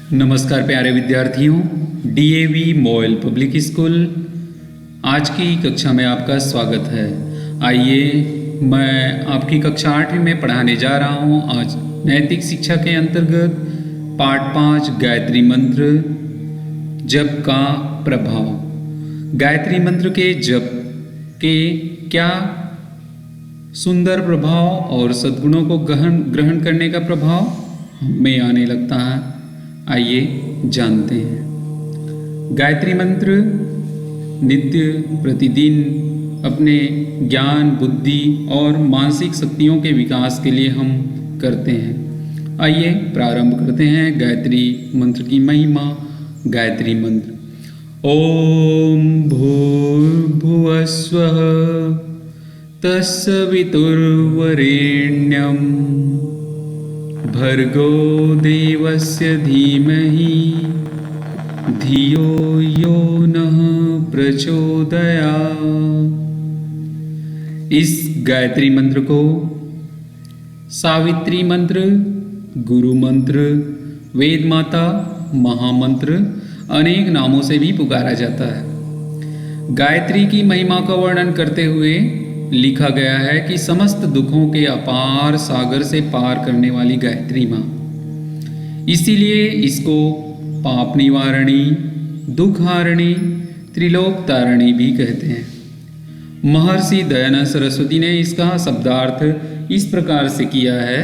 नमस्कार प्यारे विद्यार्थियों, डीएवी मॉयल पब्लिक स्कूल आज की कक्षा में आपका स्वागत है। आइए मैं आपकी कक्षा 8वीं में पढ़ाने जा रहा हूँ। आज नैतिक शिक्षा के अंतर्गत पाठ 5 गायत्री मंत्र जप का प्रभाव। गायत्री मंत्र के जप के क्या सुंदर प्रभाव और सद्गुणों को ग्रहण करने का प्रभाव हमें आने लगता है। आइए जानते हैं। गायत्री मंत्र नित्य प्रतिदिन अपने ज्ञान, बुद्धि और मानसिक शक्तियों के विकास के लिए हम करते हैं। आइए प्रारंभ करते हैं गायत्री मंत्र की महिमा। गायत्री मंत्र ओम भूर्भुवः स्वः तत्सवितुर्वरेण्यं भर्गो देवस्य धीमहि धियो यो नः प्रचोदयात्। इस गायत्री मंत्र को सावित्री मंत्र, गुरु मंत्र, वेद माता, महामंत्र अनेक नामों से भी पुकारा जाता है। गायत्री की महिमा का वर्णन करते हुए लिखा गया है कि समस्त दुखों के अपार सागर से पार करने वाली गायत्री माँ, इसीलिए इसको पाप निवारणी, दुख हारणी, त्रिलोक तारणी भी कहते हैं। महर्षि दयानंद सरस्वती ने इसका शब्दार्थ इस प्रकार से किया है।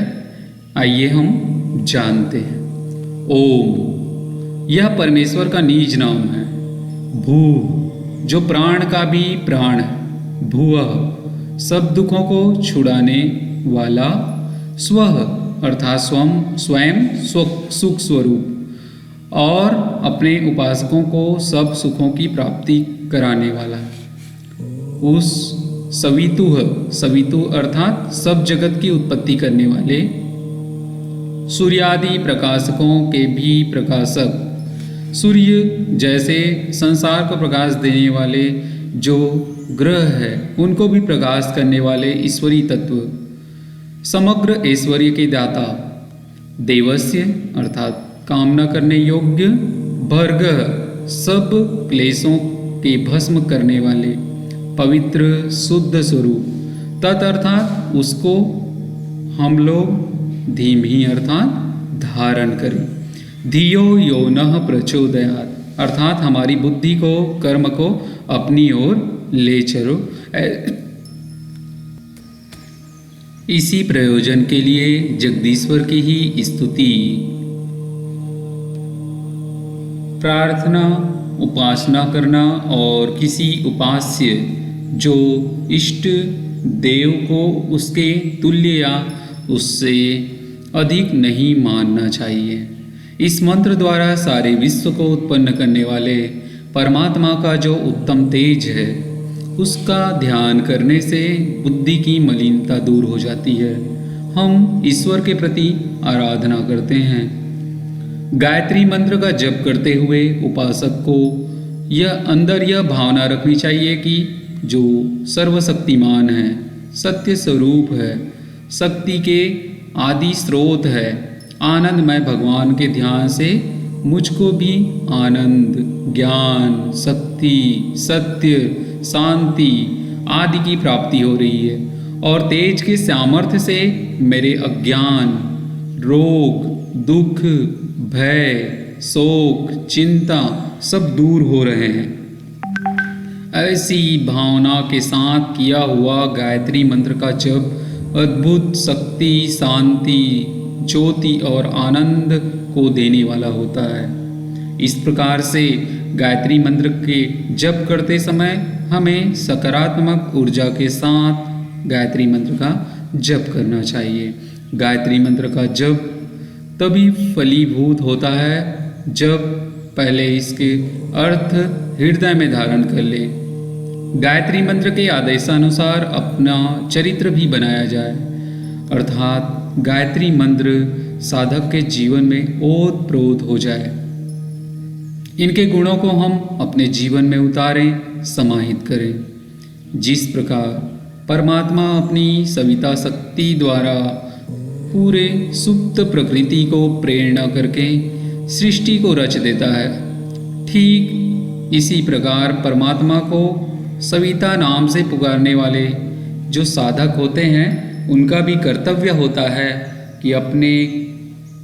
आइए हम जानते हैं। ओम यह परमेश्वर का निज नाम है। भू जो प्राण का भी प्राण है। भुवः सब दुखों को छुड़ाने वाला। स्वः अर्थात स्वयं सुख स्वरूप और अपने उपासकों को सब सुखों की प्राप्ति कराने वाला। उस सवितु अर्थात सब जगत की उत्पत्ति करने वाले। सूर्यादि प्रकाशकों के भी प्रकाशक। सूर्य जैसे संसार को प्रकाश देने वाले जो ग्रह है उनको भी प्रकाश करने वाले ईश्वरीय तत्व। समग्र ऐश्वर्य के दाता। देवस्य अर्थात कामना करने योग्य। भर्ग सब क्लेशों के भस्म करने वाले। पवित्र शुद्ध स्वरूप। तत् अर्थात उसको हम लोग धीमी अर्थात धारण करें। धियो यो नः प्रचोदयात् अर्थात हमारी बुद्धि को, कर्म को अपनी ओर ले चलो। इसी प्रयोजन के लिए जगदीश्वर की ही स्तुति, प्रार्थना, उपासना करना और किसी उपास्य जो इष्ट देव को उसके तुल्य या उससे अधिक नहीं मानना चाहिए। इस मंत्र द्वारा सारे विश्व को उत्पन्न करने वाले परमात्मा का जो उत्तम तेज है उसका ध्यान करने से बुद्धि की मलिनता दूर हो जाती है। हम ईश्वर के प्रति आराधना करते हैं। गायत्री मंत्र का जप करते हुए उपासक को यह भावना रखनी चाहिए कि जो सर्वशक्तिमान है, सत्य स्वरूप है, शक्ति के आदि स्रोत है, आनंदमय भगवान के ध्यान से मुझको भी आनंद, ज्ञान, शक्ति, सत्य, शांति आदि की प्राप्ति हो रही है और तेज के सामर्थ्य से मेरे अज्ञान, रोग, दुख, भय, शोक, चिंता सब दूर हो रहे हैं। ऐसी भावना के साथ किया हुआ गायत्री मंत्र का जप अद्भुत शक्ति, शांति, ज्योति और आनंद को देने वाला होता है। इस प्रकार से गायत्री मंत्र के जप करते समय हमें सकारात्मक ऊर्जा के साथ गायत्री मंत्र का जप करना चाहिए। गायत्री मंत्र का जप तभी फलीभूत होता है जब पहले इसके अर्थ हृदय में धारण कर ले। गायत्री मंत्र के आदेशानुसार अपना चरित्र भी बनाया जाए, अर्थात गायत्री मंत्र साधक के जीवन में ओतप्रोत हो जाए। इनके गुणों को हम अपने जीवन में उतारें, समाहित करें। जिस प्रकार परमात्मा अपनी सविता शक्ति द्वारा पूरे सुप्त प्रकृति को प्रेरणा करके सृष्टि को रच देता है। ठीक इसी प्रकार परमात्मा को सविता नाम से पुकारने वाले जो साधक होते हैं उनका भी कर्तव्य होता है कि अपने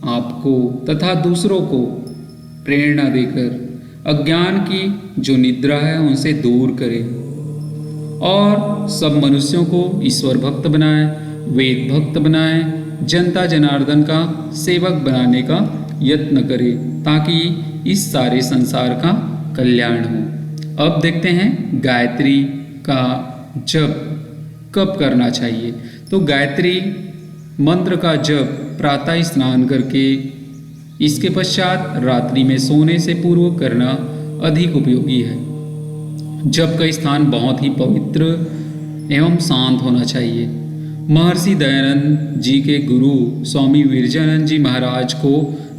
आप को तथा दूसरों को प्रेरणा देकर अज्ञान की जो निद्रा है उनसे दूर करें और सब मनुष्यों को ईश्वर भक्त बनाए, वेद भक्त बनाए, जनता जनार्दन का सेवक बनाने का यत्न करे ताकि इस सारे संसार का कल्याण हो। अब देखते हैं गायत्री का जप कब करना चाहिए। तो गायत्री मंत्र का जप प्रातः स्नान करके इसके पश्चात रात्रि में सोने से पूर्व करना अधिक उपयोगी है। जप का स्थान बहुत ही पवित्र एवं शांत होना चाहिए। महर्षि दयानंद जी के गुरु स्वामी विरजानंद जी महाराज को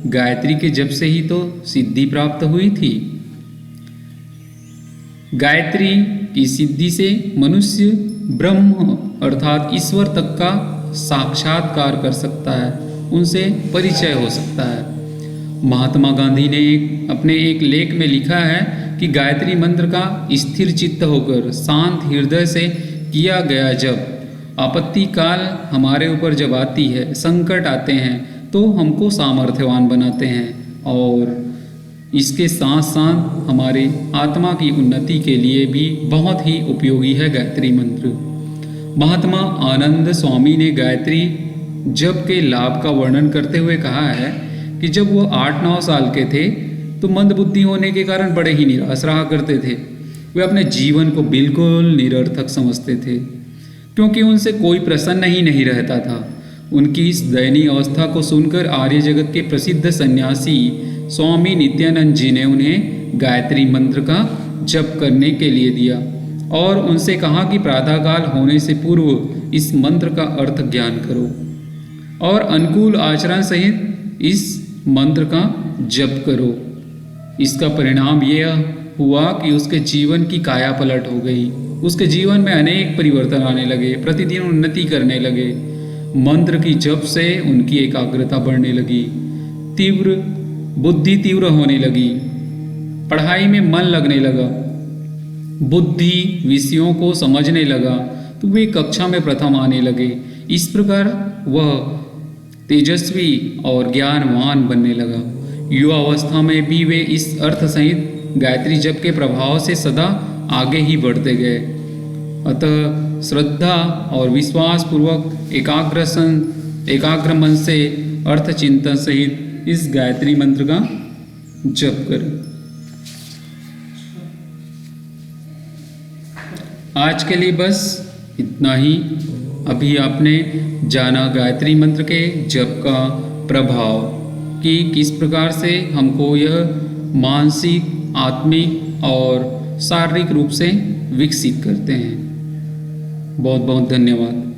गायत्री के जप से ही तो सिद्धि प्राप्त हुई थी। गायत्री की सिद्धि से मनुष्य ब्रह्म अर्थात ईश्वर तक का साक्षात्कार कर सकता है, उनसे परिचय हो सकता है। महात्मा गांधी ने अपने एक लेख में लिखा है कि गायत्री मंत्र का स्थिर चित्त होकर शांत हृदय से किया गया जप आपत्ति काल हमारे ऊपर जब आती है, संकट आते हैं तो हमको सामर्थ्यवान बनाते हैं और इसके साथ साथ हमारे आत्मा की उन्नति के लिए भी बहुत ही उपयोगी है गायत्री मंत्र। महात्मा आनंद स्वामी ने गायत्री जप के लाभ का वर्णन करते हुए कहा है कि जब वो 8-9 साल के थे तो मंदबुद्धि होने के कारण बड़े ही निराश रहा करते थे। वे अपने जीवन को बिल्कुल निरर्थक समझते थे क्योंकि उनसे कोई प्रसन्न ही नहीं रहता था। उनकी इस दयनीय अवस्था को सुनकर आर्य जगत के प्रसिद्ध सन्यासी स्वामी नित्यानंद जी ने उन्हें गायत्री मंत्र का जप करने के लिए दिया और उनसे कहा कि प्रातःकाल होने से पूर्व इस मंत्र का अर्थ ज्ञान करो और अनुकूल आचरण सहित इस मंत्र का जप करो। इसका परिणाम यह हुआ कि उसके जीवन की काया पलट हो गई। उसके जीवन में अनेक परिवर्तन आने लगे, प्रतिदिन उन्नति करने लगे। मंत्र की जप से उनकी एकाग्रता बढ़ने लगी, बुद्धि तीव्र होने लगी, पढ़ाई में मन लगने लगा, बुद्धि विषयों को समझने लगा तो वे कक्षा में प्रथम आने लगे। इस प्रकार वह तेजस्वी और ज्ञानवान बनने लगा। युवा अवस्था में भी वे इस अर्थ सहित गायत्री जप के प्रभाव से सदा आगे ही बढ़ते गए। अतः श्रद्धा और विश्वास पूर्वक एकाग्र मन से अर्थ चिंतन सहित इस गायत्री मंत्र का जप करें। आज के लिए बस इतना ही। अभी आपने जाना गायत्री मंत्र के जप का प्रभाव कि किस प्रकार से हमको यह मानसिक, आत्मिक और शारीरिक रूप से विकसित करते हैं। बहुत बहुत धन्यवाद।